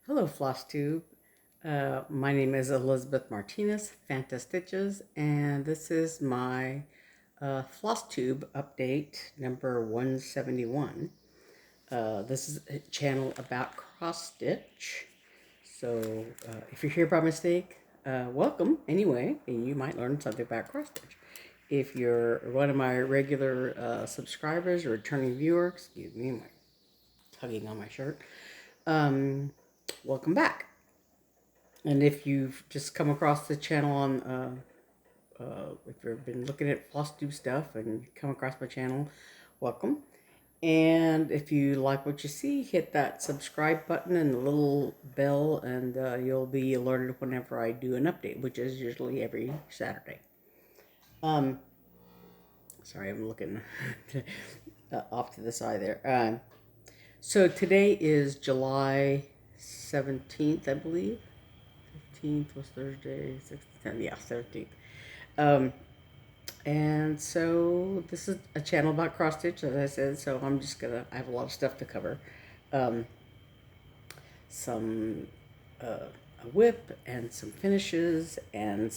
Hello, Flosstube. My name is Elizabeth Martinez, phantastitches, and this is my Flosstube update number 171. This is a channel about cross stitch. So if you're here by mistake, welcome anyway, and you might learn something about cross stitch. If you're one of my regular subscribers or returning viewer, excuse me, my tugging on my shirt, welcome back. And if you've just come across the channel on, if you've been looking at Flosstube stuff and you come across my channel, welcome. And if you like what you see, hit that subscribe button and the little bell, and you'll be alerted whenever I do an update, which is usually every Saturday. Sorry, I'm looking off to the side there. So today is July 17th, I believe. 15th was Thursday, 16th, yeah, 17th. And so this is a channel about cross stitch, as I said, so I have a lot of stuff to cover. Some, a whip, and some finishes, and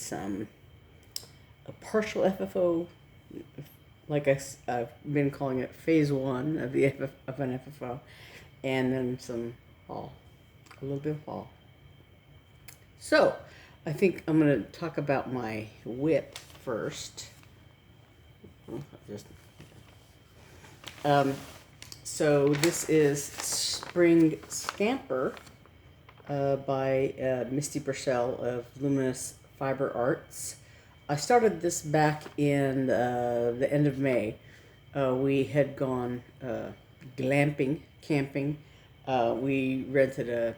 a partial FFO, like I've been calling it phase one of of an FFO, and then some fall, a little bit of fall. So, I think I'm going to talk about my whip first. So this is Spring Scamper by Misty Pursel of Luminous Fiber Arts. I started this back in the end of May. We had gone glamping, camping. We rented a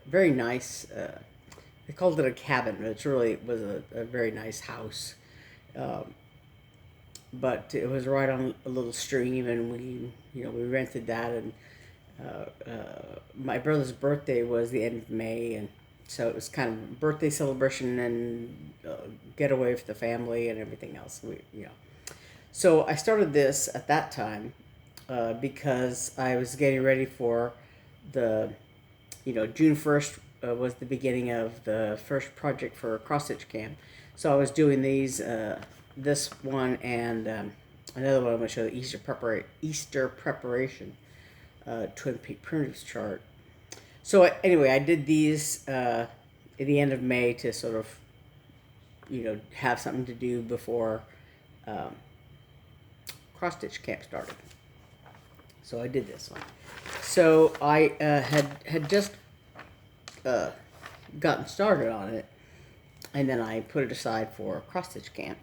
very nice, they called it a cabin, but it was a very nice house. But it was right on a little stream, and we rented that. And my brother's birthday was the end of May, and so it was kind of birthday celebration and getaway for the family and everything else. So I started this at that time because I was getting ready for June 1st was the beginning of the first project for cross stitch camp. So I was doing these. This one and another one I'm going to show, the Easter preparation Twin Peak Primatives chart. So anyway, I did these at the end of May to sort of have something to do before cross stitch camp started. So I did this one. So I had just gotten started on it, and then I put it aside for cross stitch camp.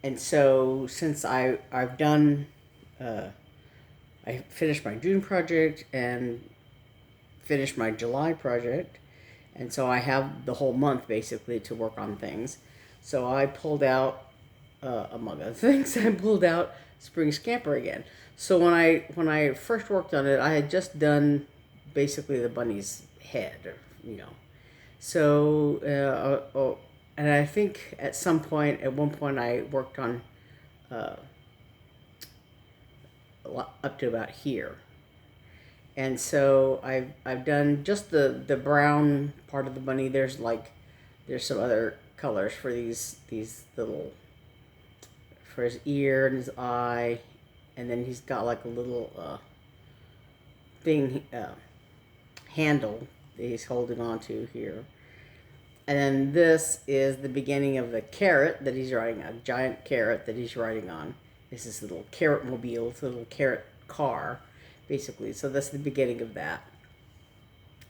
And so since I've done, I finished my June project and finished my July project, and so I have the whole month basically to work on things. So I pulled out, among other things, I pulled out Spring Scamper again. So when I first worked on it, I had just done basically the bunny's head, So and I think at one point I worked on up to about here. And so I've done just the brown part of the bunny. There's some other colors for these little, for his ear and his eye, and then he's got like a little thing, handle that he's holding on to here. And then this is the beginning of the carrot that he's riding, a giant carrot that he's riding on. This is a little carrot mobile, it's a little carrot car, basically. So that's the beginning of that.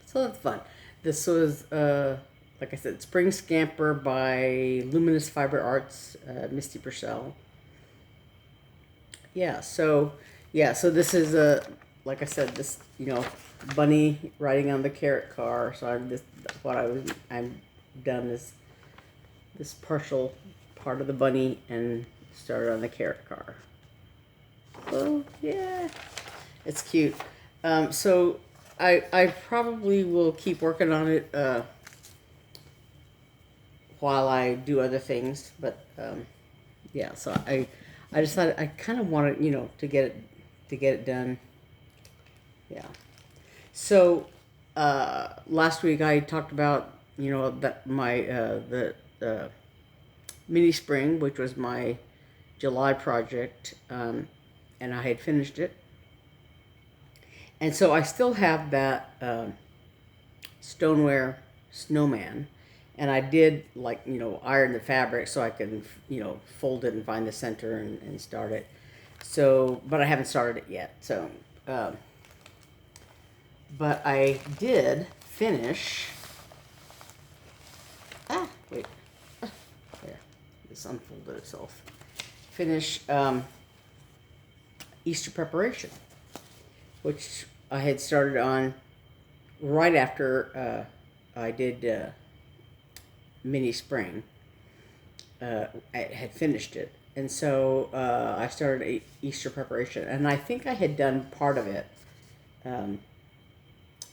So that's fun. This was, like I said, Spring Scamper by Luminous Fiber Arts, Misty Pursel. So this is like I said, this, bunny riding on the carrot car. So I'm done this partial part of the bunny and started on the carrot car. Oh yeah, it's cute. So I probably will keep working on it while I do other things, but so I decided I kind of wanted to get it done. Yeah. So last week I talked about, you know, that my the mini spring, which was my July project, and I had finished it. And so I still have that stoneware snowman, and I did, like, you know, iron the fabric so I can, you know, fold it and find the center and start it. So, but I haven't started it yet. So, but I did finish. Wait, there, this unfolded itself. Finish Easter preparation, which I had started on right after I did mini spring. I had finished it, and so I started Easter preparation, and I think I had done part of it.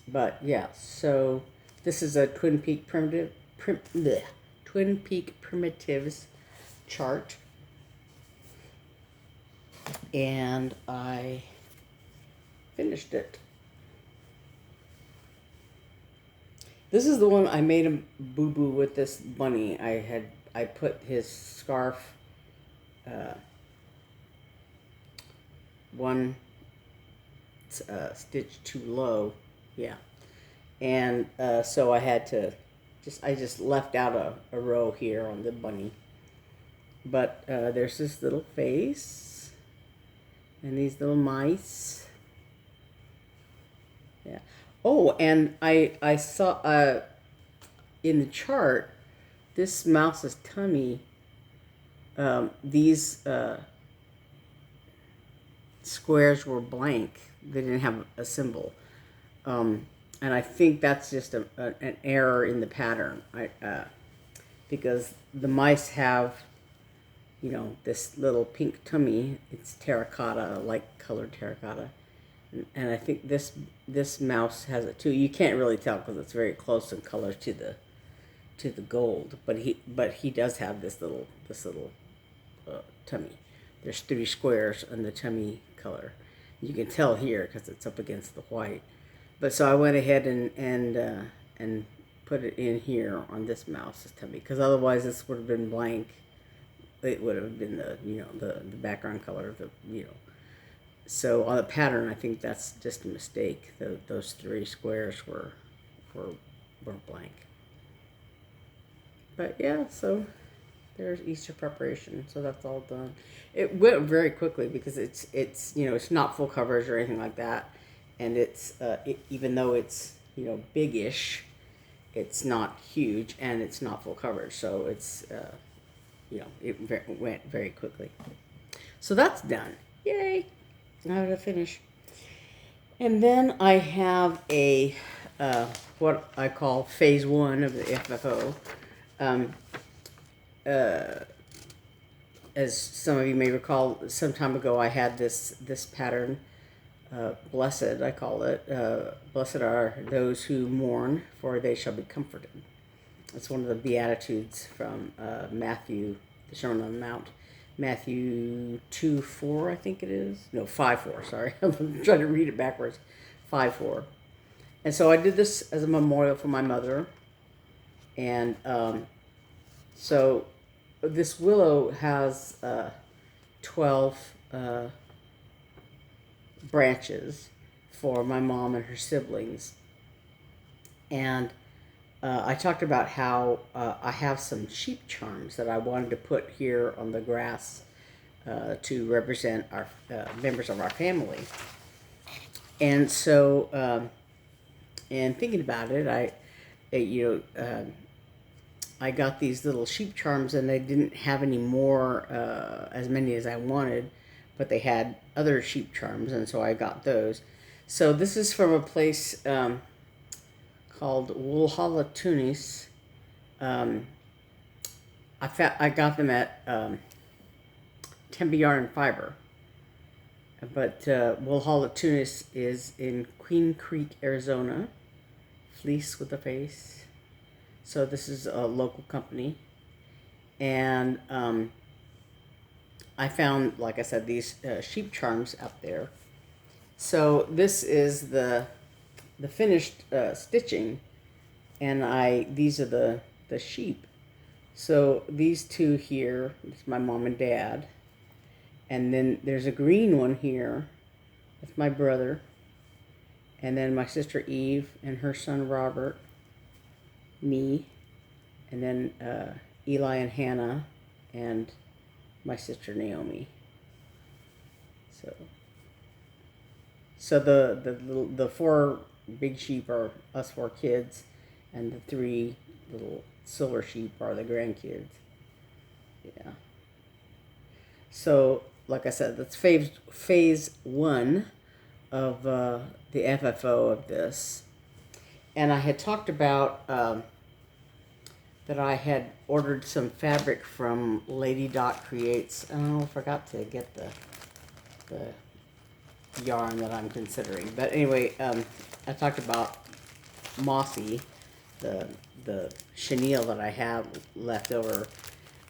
But yeah, so this is a Twin Peak Twin Peak Primitives chart, and I finished it. This is the one I made a boo-boo with this bunny. I put his scarf one stitch too low, yeah, and so I had to I just left out a row here on the bunny. But there's this little face and these little mice. Yeah. Oh, and I saw in the chart, this mouse's tummy, these squares were blank. They didn't have a symbol. And I think that's just an error in the pattern. Because the mice have, you know, this little pink tummy. It's terracotta, like colored terracotta. And I think this mouse has it too. You can't really tell because it's very close in color to the gold. But he does have this little tummy. There's 3 squares on the tummy color. You can tell here because it's up against the white. But so I went ahead and put it in here on this mouse's tummy, because otherwise this would have been blank. It would have been the background color of the, you know. So on the pattern, I think that's just a mistake. Those 3 squares were blank. But yeah, so there's Easter preparation. So that's all done. It went very quickly because it's you know, it's not full coverage or anything like that. And it's even though it's, you know, big-ish, it's not huge and it's not full coverage. So it's you know, it went very quickly. So that's done. Yay! Now to finish. And then I have a what I call phase 1 of the FFO. As some of you may recall, some time ago I had this pattern. Blessed, I call it. Blessed are those who mourn, for they shall be comforted. It's one of the Beatitudes from Matthew, the Sermon on the Mount. Matthew 2:4, I think it is. No, 5:4, sorry. I'm trying to read it backwards. 5:4. And so I did this as a memorial for my mother. And so this willow has 12 branches for my mom and her siblings. And I talked about how I have some sheep charms that I wanted to put here on the grass to represent our members of our family. And so, and thinking about it, I got these little sheep charms, and they didn't have any more, as many as I wanted, but they had other sheep charms, and so I got those. So this is from a place called Woolhalla, Tunis. I got them at Tempe Yarn and Fiber. But Woolhalla, Tunis is in Queen Creek, Arizona. Fleece with a face. So this is a local company. And I found, like I said, these sheep charms up there. So this is the the finished stitching, and these are the sheep. So these two here, it's my mom and dad, and then there's a green one here. That's my brother, and then my sister Eve and her son Robert, me, and then Eli and Hannah, and my sister Naomi. So the four big sheep are us four kids, and the three little silver sheep are the grandkids. Yeah. So, like I said, that's phase one of the FFO of this. And I had talked about that I had ordered some fabric from Lady Dot Creates. Oh, I forgot to get the yarn that I'm considering. But anyway, I talked about Mossy, the chenille that I have left over.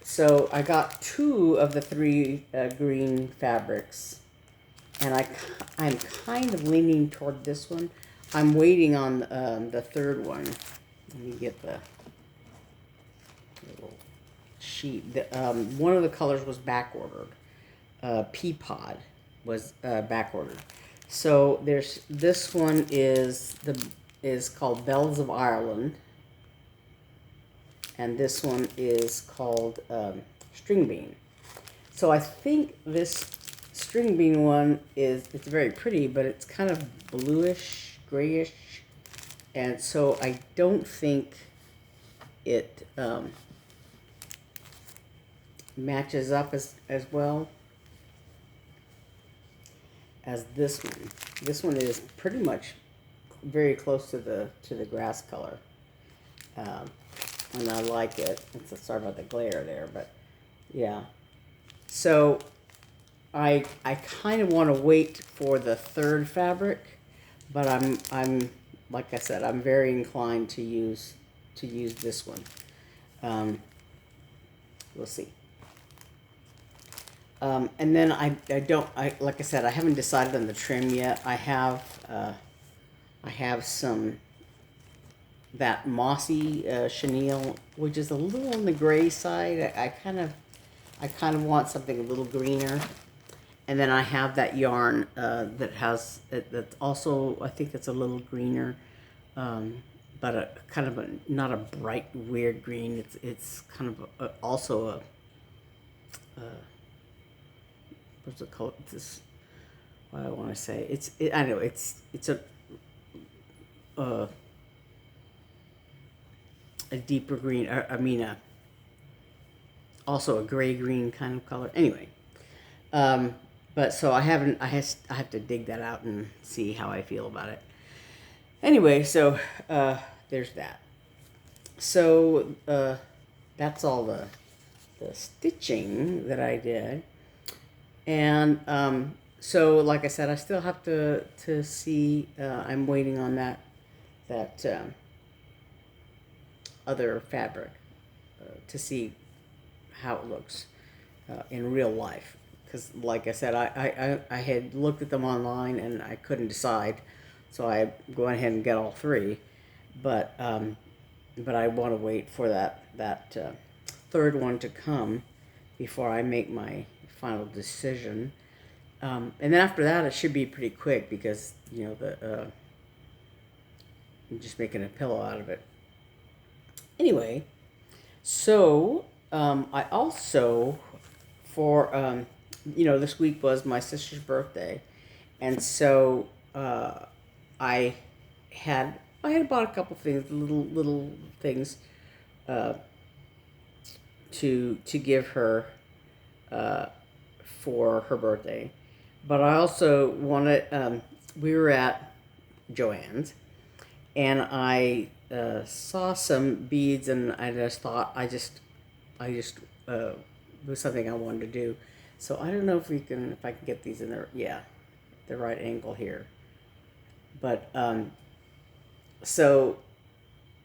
So I got two of the three green fabrics, and I'm kind of leaning toward this one. I'm waiting on the third one. Let me get the little sheet. One of the colors was back ordered. Peapod was back ordered. So there's this one is called Bells of Ireland, and this one is called String Bean. So I think this string bean one it's very pretty, but it's kind of bluish, grayish, and so I don't think it matches up as well as this one. This one is pretty much very close to the grass color, and I like it. Sorry about the glare there, but yeah. So I kind of want to wait for the third fabric, but I'm like I said, I'm very inclined to use this one. We'll see. And then like I said, I haven't decided on the trim yet. I have some that Mossy chenille, which is a little on the gray side. I kind of want something a little greener. And then I have that yarn that's also, I think it's a little greener, but kind of not a bright, weird green. It's kind of also a what's it called? This, what do I want to say? I know it's a deeper green. Also a gray green kind of color. Anyway. But so I have to dig that out and see how I feel about it. Anyway, so there's that. So that's all the stitching that I did, and so like I said, I still have to see. I'm waiting on that other fabric to see how it looks in real life. Because, like I said, I had looked at them online and I couldn't decide, so I go ahead and get all three. But I want to wait for that third one to come before I make my final decision. And then after that, it should be pretty quick because I'm just making a pillow out of it. Anyway, so I also for this week was my sister's birthday, and so I had bought a couple things, little things, to give her for her birthday, but I also wanted. We were at Joann's, and I saw some beads, and I just thought it was something I wanted to do. So I don't know if I can get these in there. Yeah, the right angle here. But so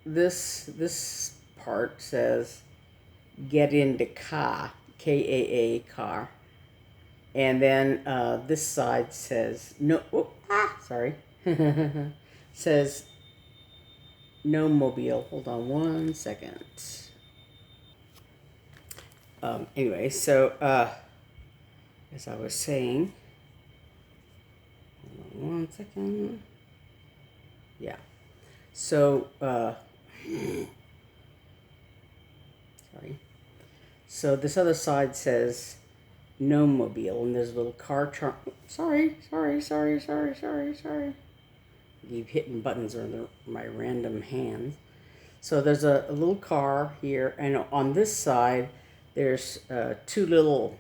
this part says get into car, Kaa car, and then this side says no. Sorry, says no mobile. Hold on one second. Anyway, so as I was saying, hold on one second. Yeah. So sorry. So this other side says no mobile, and there's a little car charm. Sorry. Keep hitting buttons on my random hands. So there's a little car here, and on this side, there's two little.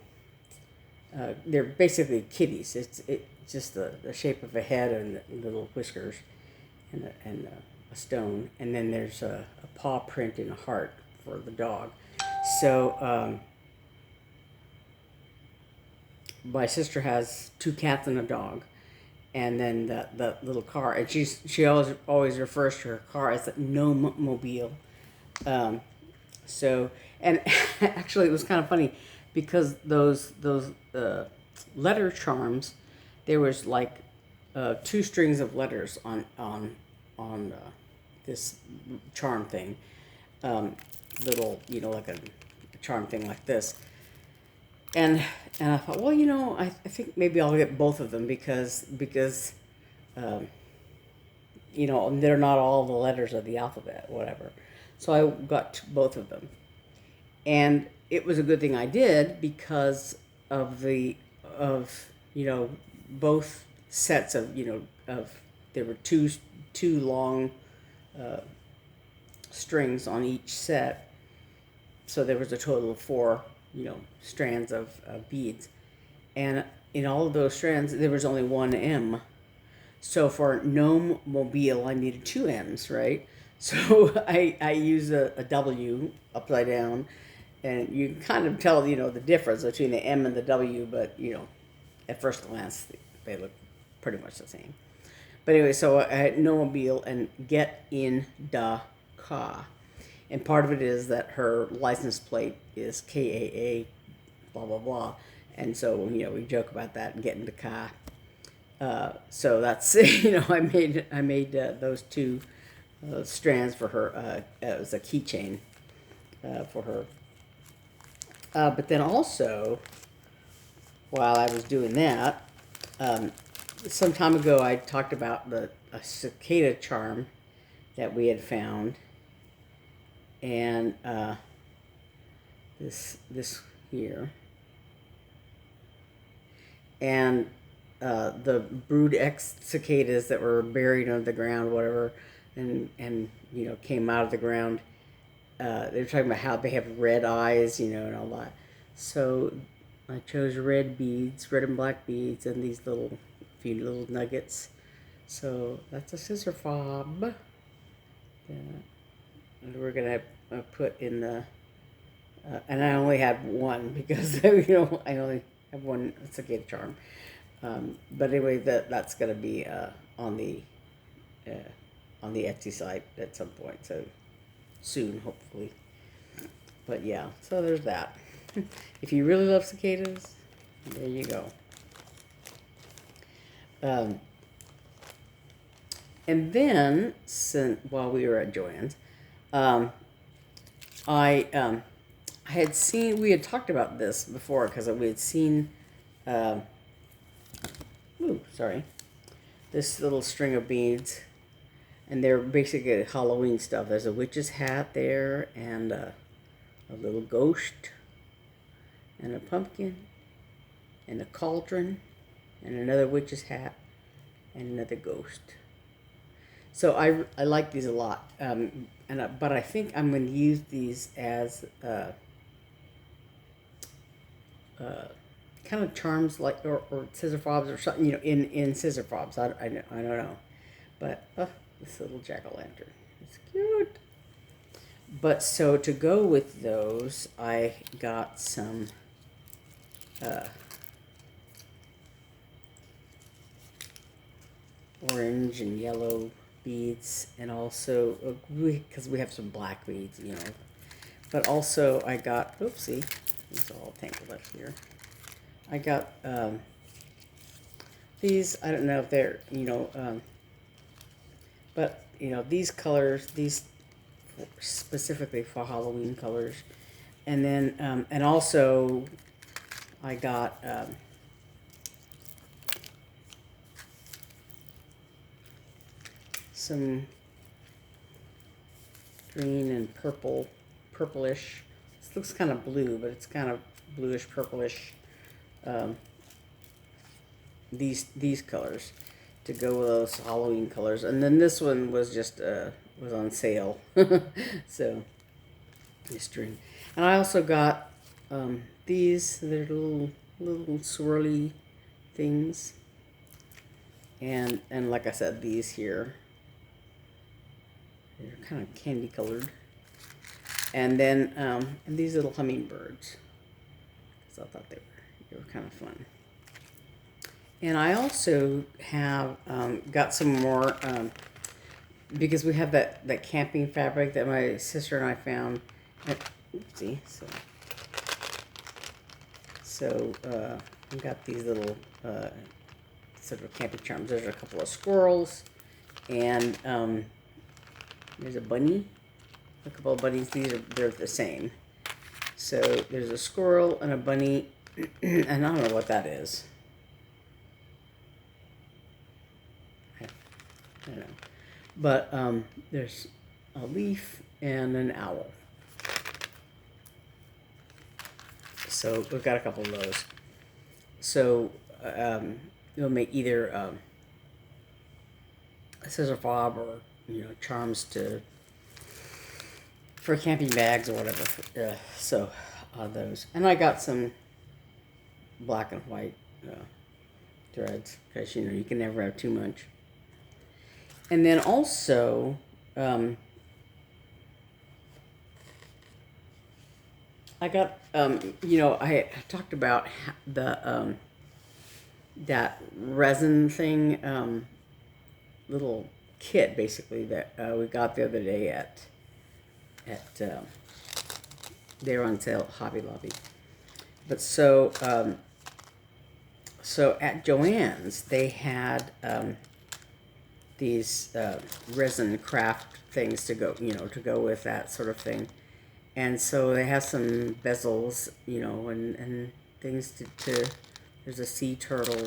They're basically kitties. It's just the shape of a head and little whiskers, and a stone, and then there's a paw print and a heart for the dog. So my sister has 2 cats and a dog, and then the little car, and she always refers to her car as a gnome mobile. So, and actually it was kind of funny because those letter charms, there was like 2 strings of letters on this charm thing, little, like a charm thing like this. And I thought, well, I think maybe I'll get both of them because they're not all the letters of the alphabet, whatever. So I got both of them, and it was a good thing I did because of both sets of there were two long strings on each set, so there was a total of 4 strands of beads, and in all of those strands there was only 1 M. So for gnome mobile I needed 2 M's, right? So I use a W upside down, and you can kind of tell the difference between the M and the W, but at first glance they look pretty much the same. But anyway, so I had gnome mobile and get in da ka. And part of it is that her license plate is KAA, blah, blah, blah. And so, we joke about that and get into car. So that's, I made those 2 strands for her. It was a keychain for her. But then also, while I was doing that, some time ago I talked about a cicada charm that we had found. And this here, and the brood X cicadas that were buried under the ground, whatever, and came out of the ground. They were talking about how they have red eyes, and all that. So I chose red beads, red and black beads, and these few little nuggets. So that's a scissor fob. And we're gonna put in the, and I only have one because I only have one cicada charm. But anyway, that's gonna be on the Etsy site at some point, so soon, hopefully. But yeah, so there's that. If you really love cicadas, there you go. And then, while we were at Joann's, I had seen, we had talked about this before because we had seen, this little string of beads, and they're basically Halloween stuff. There's a witch's hat there, and a little ghost, and a pumpkin, and a cauldron, and another witch's hat, and another ghost. So I like these a lot, but I think I'm going to use these as kind of charms, like or scissor fobs or something, in scissor fobs. I don't know, but this little jack-o'-lantern, it's cute. But so to go with those, I got some orange and yellow beads, and also because we have some black beads, but also I got, oopsie, these are all tangled up here. I got these, I don't know if they're, but But you know, these colors, these specifically for Halloween colors, and then and also I got some green and purplish. This looks kind of blue, but it's kind of bluish purplish. Um, these colors to go with those Halloween colors, and then this one was just was on sale, so this string. And I also got these. They're little swirly things, and like I said, these here. They're kind of candy colored. And then, and these little hummingbirds. So I thought they were kind of fun. And I also have got some more, because we have that camping fabric that my sister and I found. Oopsie. So we got these little sort of camping charms. There's a couple of squirrels, and there's a bunny, a couple of bunnies. They're the same. So there's a squirrel and a bunny, and I don't know what that is. I don't know. But there's a leaf and an owl. So we've got a couple of those. So you'll make either a scissor fob or charms for camping bags or whatever. So those, and I got some black and white threads because you can never have too much. And then also I got I talked about the that resin thing, little kit basically that we got the other day at they were on sale at Hobby Lobby. But so at Joann's they had these resin craft things to go with that sort of thing. And so they have some bezels, and things to there's a sea turtle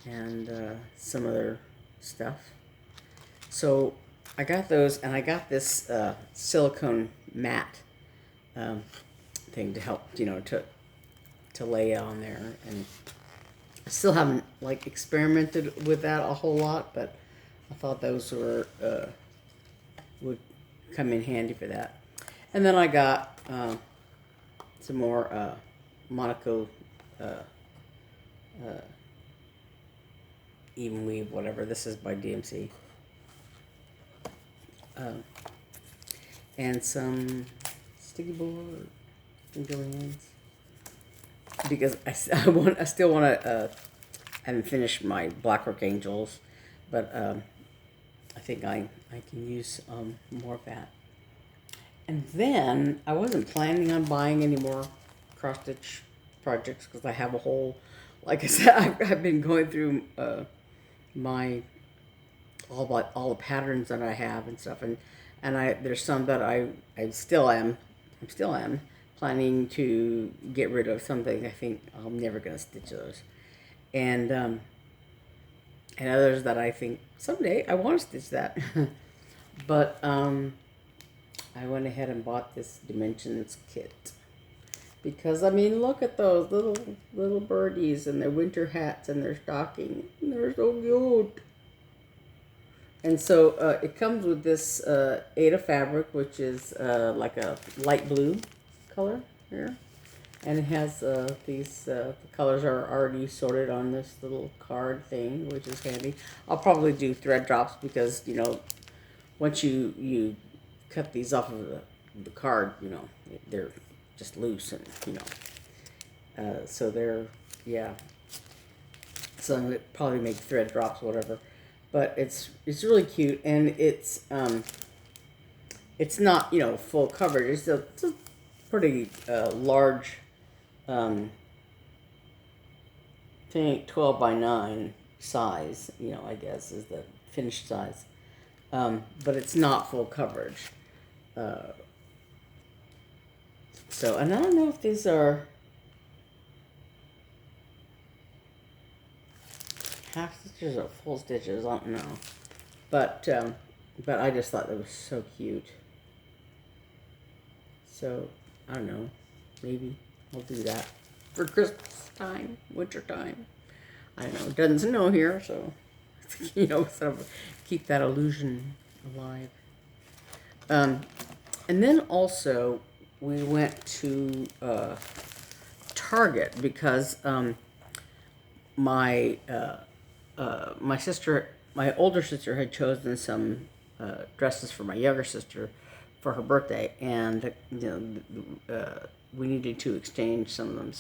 and some other stuff. So I got those, and I got this silicone mat thing to help, to lay on there. And I still haven't experimented with that a whole lot, but I thought those were would come in handy for that. And then I got some more Monaco even weave, whatever. This is by DMC. And some sticky board from Joann's, because I still want to. I haven't finished my Blackrock Angels, but I think I can use more of that. And then I wasn't planning on buying any more cross stitch projects because I have a whole, like I said, I've been going through my all the patterns that I have and stuff, and there's some that I still am planning to get rid of. Something I think I'm never gonna stitch those, and others that I think someday I want to stitch that. But I went ahead and bought this Dimensions kit because look at those little birdies and their winter hats and their stockings. They're so cute. And so it comes with this Ada fabric, which is like a light blue color here. And it has these, the colors are already sorted on this little card thing, which is handy. I'll probably do thread drops because, once you cut these off of the card, they're just loose and, so they're, yeah. So I'm going to probably make thread drops, whatever. But it's really cute, and it's not full coverage. It's a pretty large, I think 12 by 9 size. I guess is the finished size. but it's not full coverage. So, and I don't know if these are half stitches or full stitches. I don't know, but I just thought that was so cute. So I don't know, maybe I'll do that for Christmas time, winter time. I don't know. It doesn't snow here, so sort of keep that illusion alive. And then also we went to Target because my sister, my older sister, had chosen some dresses for my younger sister for her birthday, and we needed to exchange some of them.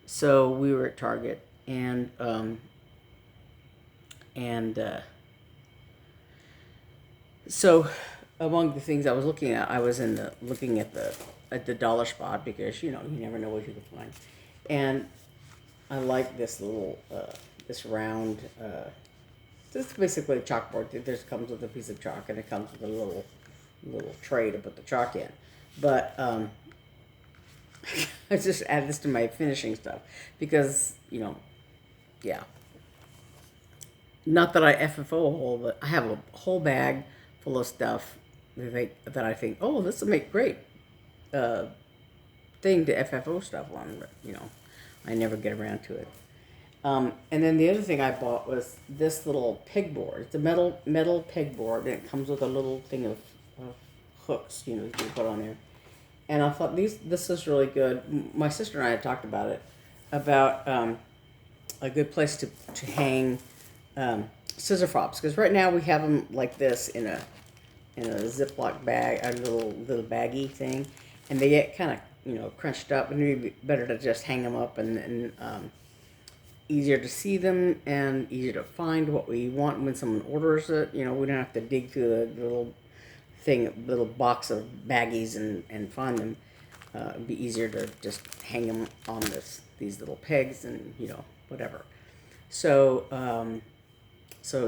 So we were at Target, and so among the things I was looking at, I was looking at the dollar spot, because you never know what you can find, and I like this little this round. This is basically a chalkboard. It just comes with a piece of chalk, and it comes with a little tray to put the chalk in. But I just add this to my finishing stuff because yeah. Not that I FFO a whole, but I have a whole bag full of stuff that I think, oh, this will make great thing to FFO stuff on, but I never get around to it. And then the other thing I bought was this little pegboard. It's a metal pegboard, and it comes with a little thing of hooks, you can put on there. And I thought this is really good. My sister and I had talked about it, about a good place to hang scissor fobs, because right now we have them like this in a Ziploc bag, a little baggy thing, and they get kind of crunched up, and it'd be better to just hang them up, and easier to see them and easier to find what we want when someone orders it. We don't have to dig through the little box of baggies and find them. It'd be easier to just hang them on these little pegs and whatever. So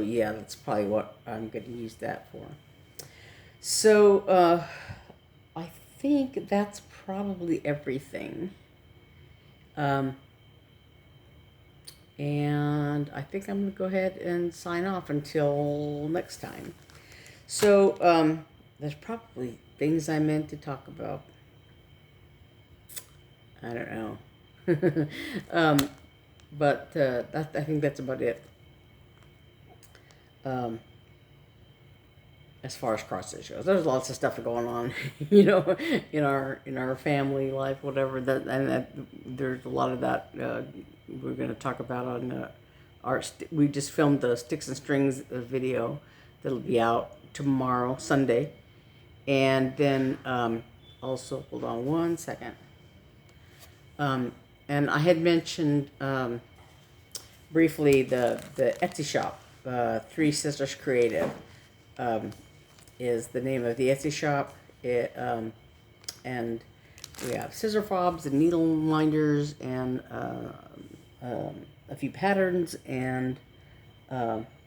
yeah, that's probably what I'm going to use that for. So I think that's probably everything. And I think I'm going to go ahead and sign off until next time. So there's probably things I meant to talk about. I don't know. But I think that's about it. As far as cross stitch goes, there's lots of stuff going on, in our family life, whatever. There's a lot of that we're going to talk about on we just filmed the Sticks and Strings video that'll be out tomorrow, Sunday, and then also, hold on one second. And I had mentioned briefly the Etsy shop, Three Sisters Creative. Is the name of the Etsy shop. And we have scissor fobs and needle minders and a few patterns and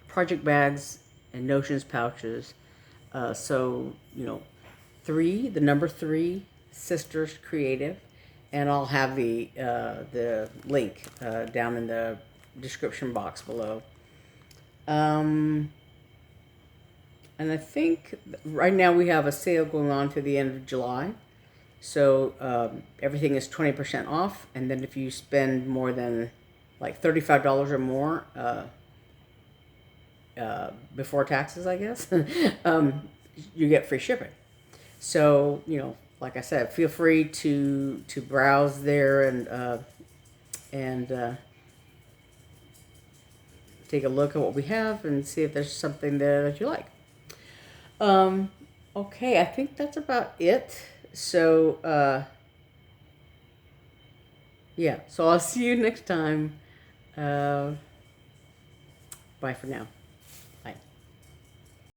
project bags and notions pouches. So the number 3 Sisters Creative, and I'll have the link down in the description box below. And I think right now we have a sale going on to the end of July. So everything is 20% off. And then if you spend more than like $35 or more before taxes, I guess, you get free shipping. So, like I said, feel free to browse there and take a look at what we have and see if there's something there that you like. Okay, I think that's about it. So, yeah, so I'll see you next time. Bye for now.